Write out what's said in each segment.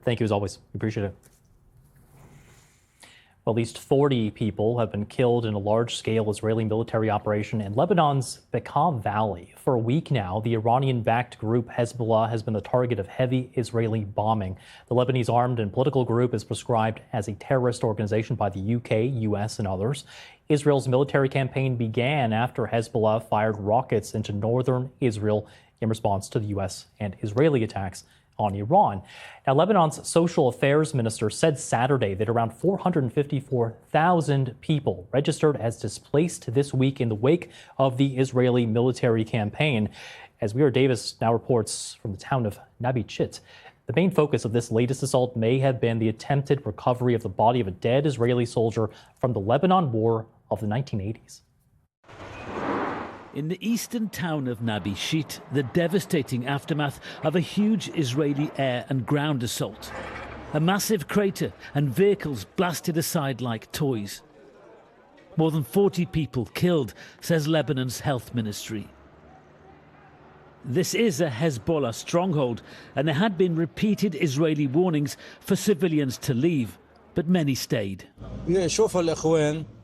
Thank you as always. We appreciate it. Well, at least 40 people have been killed in a large-scale Israeli military operation in Lebanon's Bekka Valley. For a week now, the Iranian-backed group Hezbollah has been the target of heavy Israeli bombing. The Lebanese armed and political group is prescribed as a terrorist organization by the UK, US, and others. Israel's military campaign began after Hezbollah fired rockets into northern Israel in response to the US and Israeli attacks on Iran. Now, Lebanon's social affairs minister said Saturday that around 454,000 people registered as displaced this week in the wake of the Israeli military campaign. As Weir Davis now reports from the town of Nabi, Chit, the main focus of this latest assault may have been the attempted recovery of the body of a dead Israeli soldier from the Lebanon War of the 1980s. In the eastern town of Nabi, Chit, the devastating aftermath of a huge Israeli air and ground assault. A massive crater and vehicles blasted aside like toys. More than 40 people killed, says Lebanon's health ministry. This is a Hezbollah stronghold, and there had been repeated Israeli warnings for civilians to leave, but many stayed.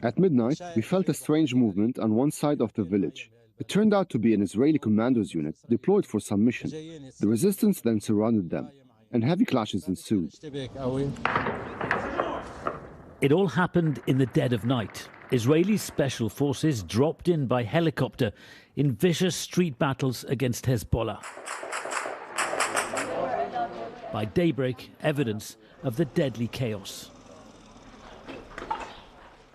At midnight, we felt a strange movement on one side of the village. It turned out to be an Israeli commandos unit deployed for some mission. The resistance then surrounded them, and heavy clashes ensued. It all happened in the dead of night. Israeli special forces dropped in by helicopter in vicious street battles against Hezbollah. By daybreak, evidence of the deadly chaos.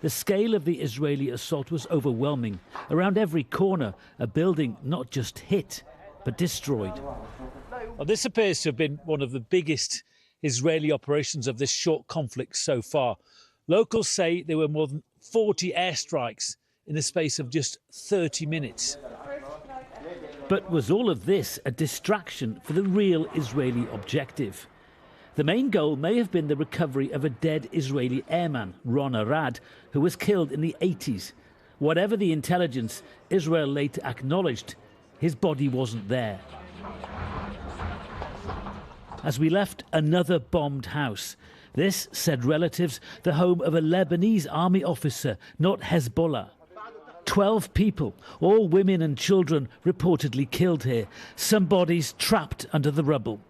The scale of the Israeli assault was overwhelming. Around every corner, a building not just hit, but destroyed. Well, this appears to have been one of the biggest Israeli operations of this short conflict so far. Locals say there were more than 40 airstrikes in the space of just 30 minutes. But was all of this a distraction for the real Israeli objective? The main goal may have been the recovery of a dead Israeli airman, Ron Arad, who was killed in the 80s. Whatever the intelligence, Israel later acknowledged his body wasn't there. As we left another bombed house, this, said relatives, the home of a Lebanese army officer, not Hezbollah. 12 people, all women and children, reportedly killed here, some bodies trapped under the rubble.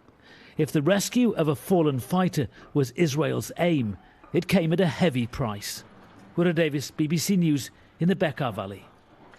If the rescue of a fallen fighter was Israel's aim, it came at a heavy price. Weir Davis, BBC News in the Bekka Valley.